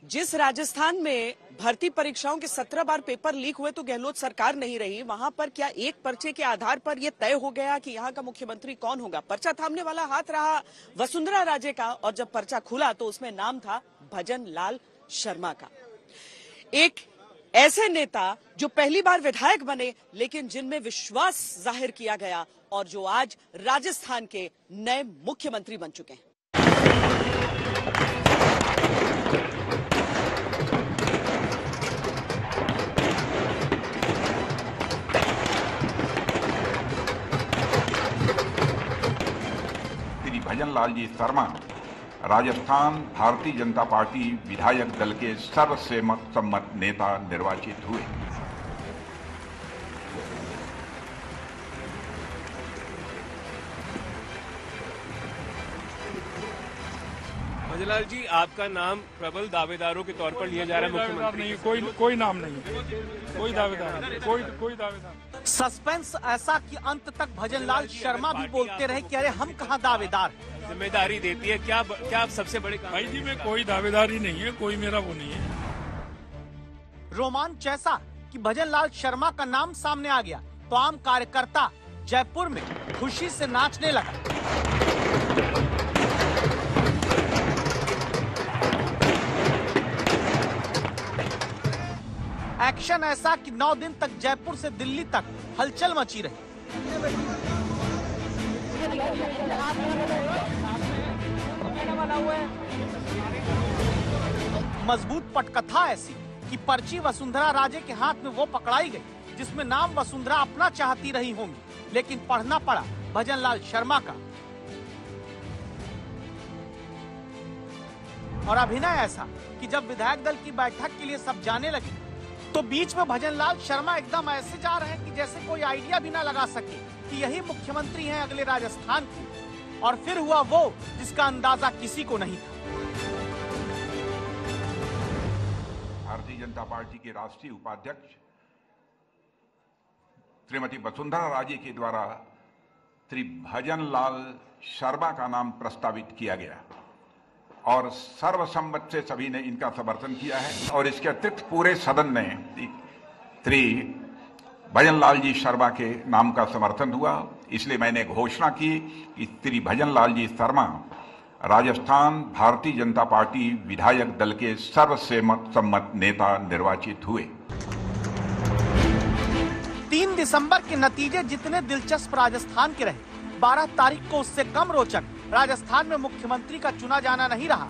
जिस राजस्थान में भर्ती परीक्षाओं के 17 बार पेपर लीक हुए तो गहलोत सरकार नहीं रही, वहां पर क्या एक पर्चे के आधार पर यह तय हो गया कि यहां का मुख्यमंत्री कौन होगा? पर्चा थामने वाला हाथ रहा वसुंधरा राजे का, और जब पर्चा खुला तो उसमें नाम था भजन लाल शर्मा का। एक ऐसे नेता जो पहली बार विधायक बने लेकिन जिनमें विश्वास जाहिर किया गया और जो आज राजस्थान के नए मुख्यमंत्री बन चुके हैं। श्री भजन लाल जी शर्मा राजस्थान भारतीय जनता पार्टी विधायक दल के सर्वसम्मत नेता निर्वाचित हुए। भजनलाल जी, आपका नाम प्रबल दावेदारों के तौर पर लिया जा रहा है मुख्यमंत्री नहीं, कोई नाम नहीं, कोई दावेदार नहीं, कोई दावेदार। सस्पेंस ऐसा कि अंत तक भजनलाल शर्मा भी बोलते रहे कि अरे हम कहाँ दावेदार हैं। जिम्मेदारी देती है क्या आप सबसे बड़े काम? भाई जी, मैं कोई दावेदारी नहीं है, कोई मेरा वो नहीं है। रोमांच ऐसा कि भजनलाल शर्मा का नाम सामने आ गया तो आम कार्यकर्ता जयपुर में खुशी से नाचने लगा। एक्शन ऐसा कि 9 दिन तक जयपुर से दिल्ली तक हलचल मची रही। मजबूत पटकथा ऐसी कि पर्ची वसुंधरा राजे के हाथ में वो पकड़ाई गई जिसमें नाम वसुंधरा अपना चाहती रही होंगी, लेकिन पढ़ना पड़ा भजनलाल शर्मा का। और अभिनय ऐसा कि जब विधायक दल की बैठक के लिए सब जाने लगे तो बीच में भजनलाल शर्मा एकदम ऐसे जा रहे हैं कि जैसे कोई आइडिया भी ना लगा सके कि यही मुख्यमंत्री हैं अगले राजस्थान के। और फिर हुआ वो जिसका अंदाजा किसी को नहीं था। भारतीय जनता पार्टी के राष्ट्रीय उपाध्यक्ष श्रीमती वसुंधरा राजे के द्वारा श्री भजन लाल शर्मा का नाम प्रस्तावित किया गया और सर्वसम्मत से सभी ने इनका समर्थन किया है। और इसके अतिरिक्त पूरे सदन ने श्री भजन लाल जी शर्मा के नाम का समर्थन हुआ। इसलिए मैंने घोषणा की कि श्री भजन लाल जी शर्मा राजस्थान भारतीय जनता पार्टी विधायक दल के सर्वसम्मत नेता निर्वाचित हुए। 3 दिसंबर के नतीजे जितने दिलचस्प राजस्थान के रहे, 12 तारीख को उससे कम रोचक राजस्थान में मुख्यमंत्री का चुना जाना नहीं रहा।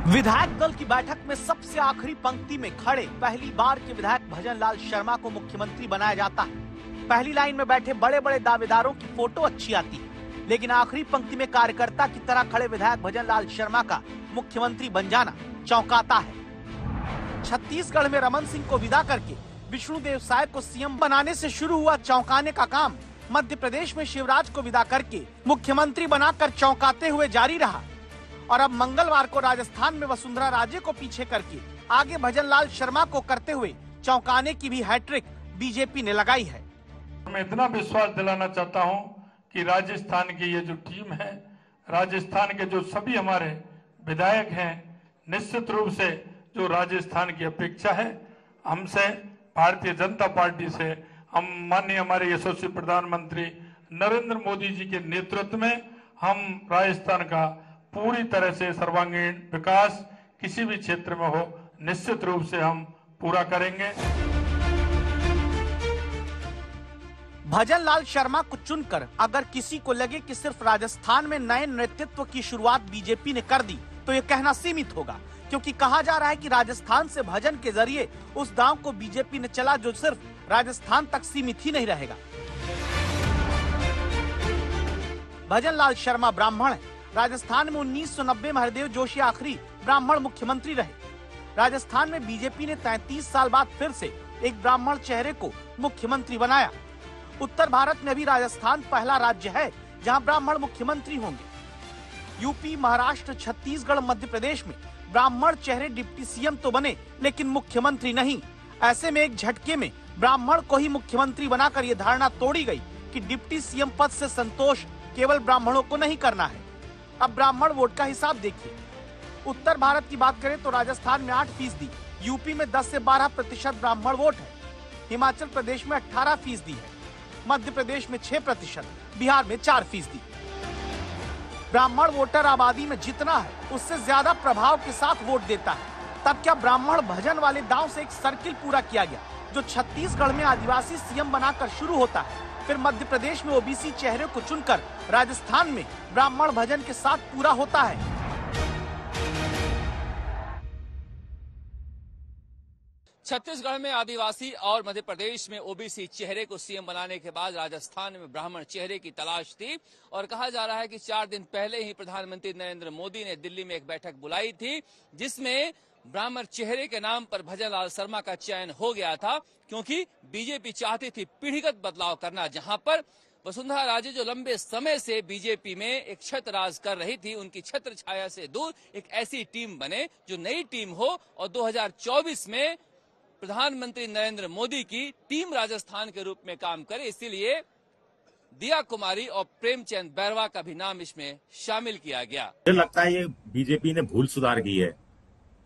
विधायक दल की बैठक में सबसे आखिरी पंक्ति में खड़े पहली बार के विधायक भजनलाल शर्मा को मुख्यमंत्री बनाया जाता है। पहली लाइन में बैठे बड़े बड़े दावेदारों की फोटो अच्छी आती है, लेकिन आखिरी पंक्ति में कार्यकर्ता की तरह खड़े विधायक भजनलाल शर्मा का मुख्यमंत्री बन जाना चौंकाता है। छत्तीसगढ़ में रमन सिंह को विदा करके विष्णुदेव साय को सीएम बनाने से शुरू हुआ चौंकाने का काम मध्य प्रदेश में शिवराज को विदा करके मुख्यमंत्री बनाकर चौंकाते हुए जारी रहा। और अब मंगलवार को राजस्थान में वसुंधरा राजे को पीछे करके आगे भजनलाल शर्मा को करते हुए चौंकाने की भी हैट्रिक बीजेपी ने लगाई है। मैं इतना विश्वास दिलाना चाहता हूं कि राजस्थान की ये जो टीम है, राजस्थान के जो सभी हमारे विधायक हैं, निश्चित रूप से जो राजस्थान की अपेक्षा है हमसे, भारतीय जनता पार्टी से, हम माननीय हमारे यशस्वी प्रधानमंत्री नरेंद्र मोदी जी के नेतृत्व में हम राजस्थान का पूरी तरह से सर्वांगीण विकास किसी भी क्षेत्र में हो, निश्चित रूप से हम पूरा करेंगे। भजनलाल शर्मा को चुनकर अगर किसी को लगे कि सिर्फ राजस्थान में नए नेतृत्व की शुरुआत बीजेपी ने कर दी तो ये कहना सीमित होगा, क्योंकि कहा जा रहा है कि राजस्थान से भजन के जरिए उस दांव को बीजेपी ने चला जो सिर्फ राजस्थान तक सीमित ही नहीं रहेगा। भजनलाल शर्मा ब्राह्मण है। राजस्थान में 1990 में हरदेव जोशी आखिरी ब्राह्मण मुख्यमंत्री रहे। राजस्थान में बीजेपी ने 33 साल बाद फिर से एक ब्राह्मण चेहरे को मुख्यमंत्री बनाया। उत्तर भारत में भी राजस्थान पहला राज्य है जहां ब्राह्मण मुख्यमंत्री होंगे। यूपी, महाराष्ट्र, छत्तीसगढ़, मध्य प्रदेश में ब्राह्मण चेहरे डिप्टी सीएम तो बने लेकिन मुख्यमंत्री नहीं। ऐसे में एक झटके में ब्राह्मण को ही मुख्यमंत्री बनाकर यह धारणा तोड़ी गई कि डिप्टी सीएम पद से संतोष केवल ब्राह्मणों को नहीं करना है। अब ब्राह्मण वोट का हिसाब देखिए। उत्तर भारत की बात करें तो राजस्थान में 8%, यूपी में 10 से 12% ब्राह्मण वोट है, हिमाचल प्रदेश में 18% है, मध्य प्रदेश में 6%, बिहार में 4%। ब्राह्मण वोटर आबादी में जितना है उससे ज्यादा प्रभाव के साथ वोट देता है। तब क्या ब्राह्मण भजन वाले गांव से एक सर्किल पूरा किया गया जो छत्तीसगढ़ में आदिवासी सीएम बनाकर शुरू होता है, फिर मध्य प्रदेश में ओबीसी चेहरे को चुनकर राजस्थान में ब्राह्मण भजन के साथ पूरा होता है। छत्तीसगढ़ में आदिवासी और मध्य प्रदेश में ओबीसी चेहरे को सीएम बनाने के बाद राजस्थान में ब्राह्मण चेहरे की तलाश थी और कहा जा रहा है कि 4 दिन पहले ही प्रधानमंत्री नरेंद्र मोदी ने दिल्ली में एक बैठक बुलाई थी जिसमें ब्राह्मण चेहरे के नाम पर भजन लाल शर्मा का चयन हो गया था, क्योंकि बीजेपी चाहती थी पीढ़ीगत बदलाव करना। जहां पर वसुंधरा राजे जो लंबे समय से बीजेपी में एक छत्र राज कर रही थी, उनकी छत्र छाया से दूर एक ऐसी टीम बने जो नई टीम हो और 2024 में प्रधानमंत्री नरेंद्र मोदी की टीम राजस्थान के रूप में काम करे। इसीलिए दिया कुमारी और प्रेमचंद बैरवा का भी नाम इसमें शामिल किया गया। मुझे लगता है ये बीजेपी ने भूल सुधार की है।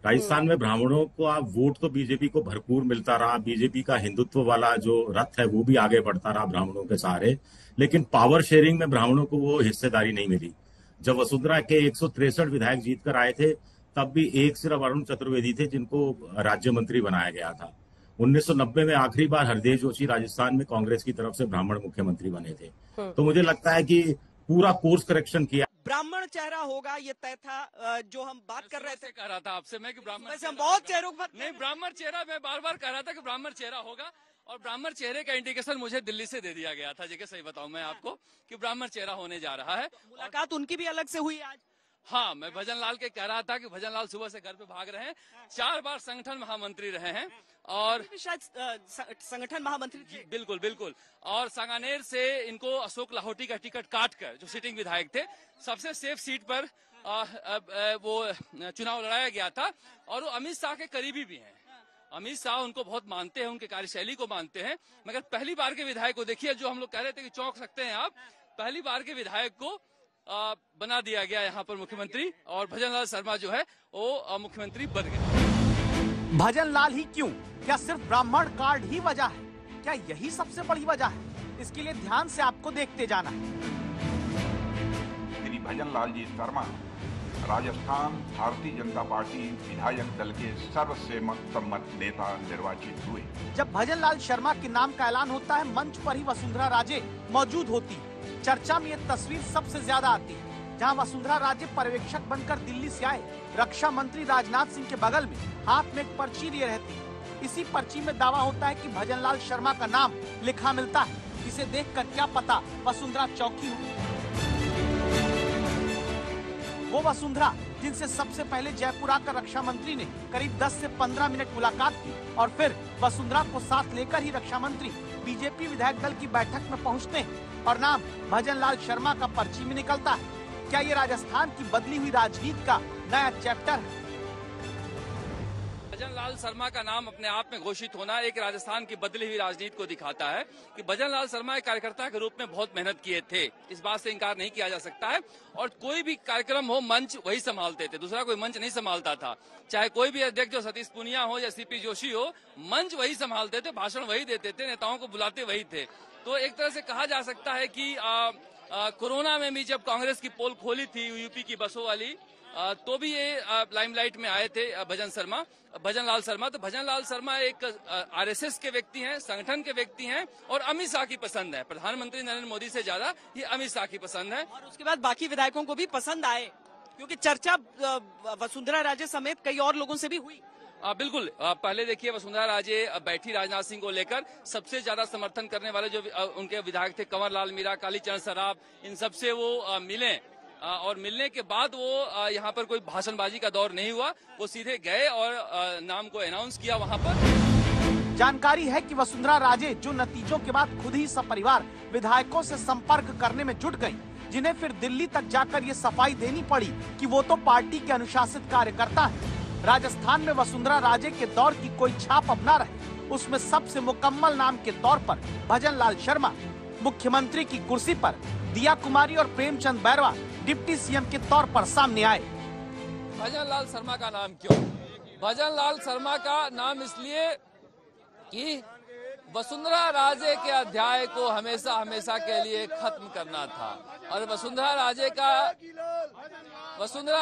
राजस्थान में ब्राह्मणों को आप वोट तो बीजेपी को भरपूर मिलता रहा, बीजेपी का हिंदुत्व वाला जो रथ है वो भी आगे बढ़ता रहा ब्राह्मणों के सहारे, लेकिन पावर शेयरिंग में ब्राह्मणों को वो हिस्सेदारी नहीं मिली। जब वसुंधरा के 163 विधायक जीत कर आए थे तब भी एक सिर्फ अरुण चतुर्वेदी थे जिनको राज्य मंत्री बनाया गया था। 1990 में आखिरी बार हरदेव जोशी राजस्थान में कांग्रेस की तरफ से ब्राह्मण मुख्यमंत्री बने थे। तो मुझे लगता है कि पूरा कोर्स करेक्शन किया। ब्राह्मण चेहरा होगा ये तय था। जो हम बात कर रहे थे, कह रहा था आपसे मैं कि ब्राह्मण, वैसे हम बहुत चेहरों पर नहीं, ब्राह्मण चेहरा मैं बार बार कह रहा था कि ब्राह्मण चेहरा होगा और ब्राह्मण चेहरे का इंडिकेशन मुझे दिल्ली से दे दिया गया था। जगह सही बताऊं मैं आपको कि ब्राह्मण चेहरा होने जा रहा है। मुलाकात उनकी भी अलग से हुई आज। हाँ, मैं भजन लाल के कह रहा था कि भजन लाल सुबह से घर पे भाग रहे हैं, 4 बार संगठन महामंत्री रहे हैं और शायद संगठन महामंत्री थे। बिल्कुल बिल्कुल। और सांगानेर से इनको अशोक लाहौटी का टिकट काट कर, जो सिटिंग विधायक थे, सबसे सेफ सीट पर वो चुनाव लड़ाया गया था और वो अमित शाह के करीबी भी हैं। अमित शाह उनको बहुत मानते हैं, उनके कार्यशैली को मानते हैं। मगर पहली बार के विधायक को देखिए, जो हम लोग कह रहे थे कि चौंक सकते हैं आप, पहली बार के विधायक को बना दिया गया यहाँ पर मुख्यमंत्री और भजन लाल शर्मा जो है वो मुख्यमंत्री बन गए। भजन लाल ही क्यों? क्या सिर्फ ब्राह्मण कार्ड ही वजह है? क्या यही सबसे बड़ी वजह है? इसके लिए ध्यान से आपको देखते जाना है। श्री भजन लाल जी शर्मा राजस्थान भारतीय जनता पार्टी विधायक दल के सर्वसम्मत नेता निर्वाचित हुए। जब भजन लाल शर्मा के नाम का ऐलान होता है, मंच पर ही वसुंधरा राजे मौजूद होती है। चर्चा में ये तस्वीर सबसे ज्यादा आती है, जहां वसुंधरा राजे पर्यवेक्षक बनकर दिल्ली से आए रक्षा मंत्री राजनाथ सिंह के बगल में हाथ में एक पर्ची लिए रहती है। इसी पर्ची में दावा होता है कि भजन लाल शर्मा का नाम लिखा मिलता है। इसे देखकर क्या पता वसुंधरा चौंकी हो। वो वसुंधरा जिनसे सबसे पहले जयपुर आकर रक्षा मंत्री ने करीब 10 से 15 मिनट मुलाकात की और फिर वसुंधरा को साथ लेकर ही रक्षा मंत्री बीजेपी विधायक दल की बैठक में पहुंचते हैं और नाम भजन लाल शर्मा का पर्ची में निकलता है। क्या ये राजस्थान की बदली हुई राजनीति का नया चैप्टर है? भजन लाल शर्मा का नाम अपने आप में घोषित होना एक राजस्थान की बदली हुई राजनीति को दिखाता है कि भजन लाल शर्मा एक कार्यकर्ता के रूप में बहुत मेहनत किए थे। इस बात से इंकार नहीं किया जा सकता है और कोई भी कार्यक्रम हो मंच वही संभालते थे, दूसरा कोई मंच नहीं संभालता था। चाहे कोई भी अध्यक्ष जो सतीश पुनिया हो या सीपी जोशी हो, मंच वही संभालते थे, भाषण वही देते थे, नेताओं को बुलाते वही थे। तो एक तरह से कहा जा सकता है कि कोरोना में भी जब कांग्रेस की पोल खोली थी यूपी की बसों वाली, तो भी ये लाइमलाइट में आए थे भजन लाल शर्मा। तो भजन लाल शर्मा एक आरएसएस के व्यक्ति हैं, संगठन के व्यक्ति हैं और अमित शाह की पसंद है। प्रधानमंत्री नरेंद्र मोदी से ज्यादा ये अमित शाह की पसंद है और उसके बाद बाकी विधायकों को भी पसंद आए, क्योंकि चर्चा वसुंधरा राजे समेत कई और लोगों से भी हुई। बिल्कुल। पहले देखिए, वसुंधरा राजे बैठी राजनाथ सिंह को लेकर, सबसे ज्यादा समर्थन करने वाले जो उनके विधायक थे कंवर लाल मीरा, कालीचरण सराफ, इन सबसे वो मिले और मिलने के बाद वो यहाँ पर कोई भाषणबाजी का दौर नहीं हुआ, वो सीधे गए और नाम को अनाउंस किया वहाँ पर। जानकारी है कि वसुंधरा राजे जो नतीजों के बाद खुद ही सपरिवार विधायकों से संपर्क करने में जुट गयी, जिन्हें फिर दिल्ली तक जाकर ये सफाई देनी पड़ी कि वो तो पार्टी के अनुशासित कार्यकर्ता है। राजस्थान में वसुंधरा राजे के दौर की कोई छाप अब न रहे, उसमें सबसे मुकम्मल नाम के तौर पर भजन लाल शर्मा, मुख्यमंत्री की कुर्सी पर दिया कुमारी और प्रेमचंद बैरवा डिप्टी सीएम के तौर पर सामने आए। भजनलाल शर्मा का नाम क्यों? भजनलाल शर्मा का नाम इसलिए कि वसुंधरा राजे के अध्याय को हमेशा हमेशा के लिए खत्म करना था और वसुंधरा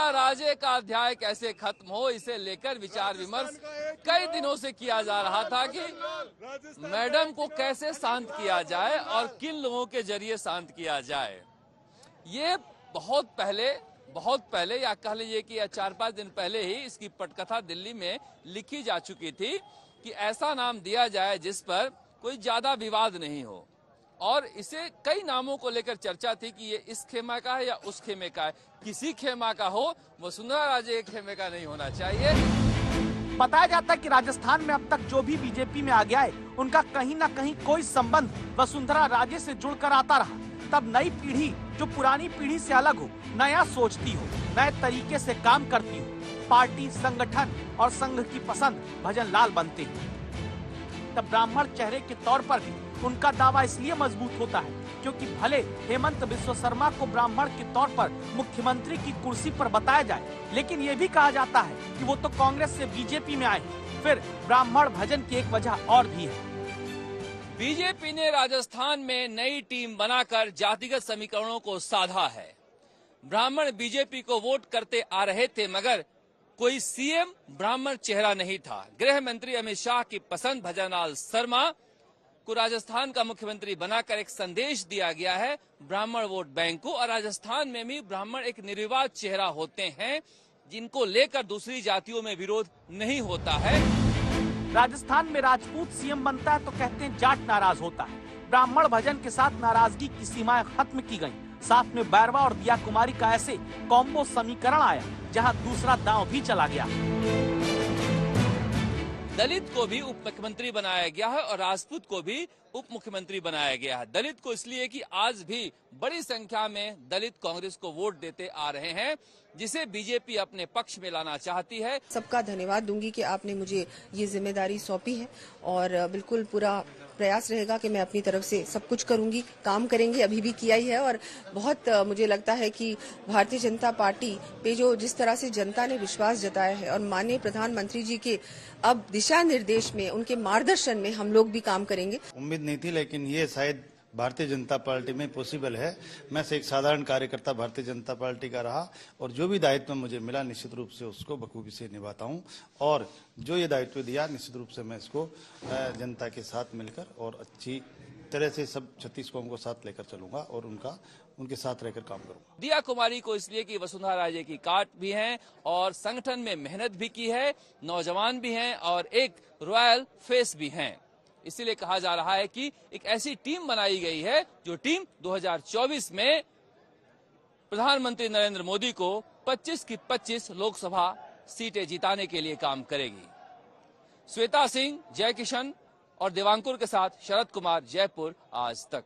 राजे का अध्याय कैसे खत्म हो, इसे लेकर विचार विमर्श कई दिनों से किया जा रहा था कि मैडम को कैसे शांत किया जाए और किन लोगों के जरिए शांत किया जाए। ये बहुत पहले या कह लीजिए कि 4-5 दिन पहले ही इसकी पटकथा दिल्ली में लिखी जा चुकी थी कि ऐसा नाम दिया जाए जिस पर कोई ज्यादा विवाद नहीं हो, और इसे कई नामों को लेकर चर्चा थी कि ये इस खेमा का है या उस खेमे का है। किसी खेमा का हो, वसुंधरा राजे के खेमे का नहीं होना चाहिए। बताया जाता है कि राजस्थान में अब तक जो भी बीजेपी में आ गया है, उनका कहीं न कहीं कोई संबंध वसुंधरा राजे से जुड़कर आता रहा। तब नई पीढ़ी जो पुरानी पीढ़ी से अलग हो, नया सोचती हो, नए तरीके से काम करती हो, पार्टी, संगठन और संघ की पसंद भजनलाल बनते हैं। तब ब्राह्मण चेहरे के तौर पर भी उनका दावा इसलिए मजबूत होता है क्योंकि भले हेमंत बिस्वा शर्मा को ब्राह्मण के तौर पर मुख्यमंत्री की कुर्सी पर बताया जाए, लेकिन ये भी कहा जाता है कि वो तो कांग्रेस से बीजेपी में आए। फिर ब्राह्मण भजन की एक वजह और भी है। बीजेपी ने राजस्थान में नई टीम बनाकर जातिगत समीकरणों को साधा है। ब्राह्मण बीजेपी को वोट करते आ रहे थे, मगर कोई सीएम ब्राह्मण चेहरा नहीं था। गृह मंत्री अमित शाह की पसंद भजनलाल शर्मा को राजस्थान का मुख्यमंत्री बनाकर एक संदेश दिया गया है ब्राह्मण वोट बैंक को, और राजस्थान में भी ब्राह्मण एक निर्विवाद चेहरा होते हैं जिनको लेकर दूसरी जातियों में विरोध नहीं होता है। राजस्थान में राजपूत सीएम बनता है तो कहते हैं जाट नाराज होता है। ब्राह्मण भजन के साथ नाराजगी की सीमाएं खत्म की गयी। साथ में बैरवा और दिया कुमारी का ऐसे कॉम्बो समीकरण आया जहां दूसरा दांव भी चला गया। दलित को भी उप मुख्यमंत्री बनाया गया है और राजपूत को भी उप मुख्यमंत्री बनाया गया है। दलित को इसलिए कि आज भी बड़ी संख्या में दलित कांग्रेस को वोट देते आ रहे हैं, जिसे बीजेपी अपने पक्ष में लाना चाहती है। सबका धन्यवाद दूंगी कि आपने मुझे ये जिम्मेदारी सौंपी है और बिल्कुल पूरा प्रयास रहेगा कि मैं अपनी तरफ से सब कुछ करूंगी, काम करेंगे, अभी भी किया ही है। और बहुत मुझे लगता है कि भारतीय जनता पार्टी पे जो जिस तरह से जनता ने विश्वास जताया है और माननीय प्रधानमंत्री जी के अब दिशा निर्देश में, उनके मार्गदर्शन में हम लोग भी काम करेंगे। उम्मीद नहीं थी, लेकिन ये शायद भारतीय जनता पार्टी में पॉसिबल है। मैं से एक साधारण कार्यकर्ता भारतीय जनता पार्टी का रहा और जो भी दायित्व मुझे मिला निश्चित रूप से उसको बखूबी से निभाता हूं, और जो ये दायित्व दिया निश्चित रूप से मैं इसको जनता के साथ मिलकर और अच्छी तरह से सब 36 कौम को साथ लेकर चलूंगा और उनके साथ रहकर काम करूंगा। दिया कुमारी को इसलिए कि वसुंधरा राजे की काट भी है और संगठन में मेहनत भी की है, नौजवान भी हैं और एक रॉयल फेस भी हैं। इसीलिए कहा जा रहा है कि एक ऐसी टीम बनाई गई है जो टीम 2024 में प्रधानमंत्री नरेंद्र मोदी को 25 की 25 लोकसभा सीटें जिताने के लिए काम करेगी। श्वेता सिंह, जय किशन और देवांकुर के साथ शरद कुमार, जयपुर, आज तक।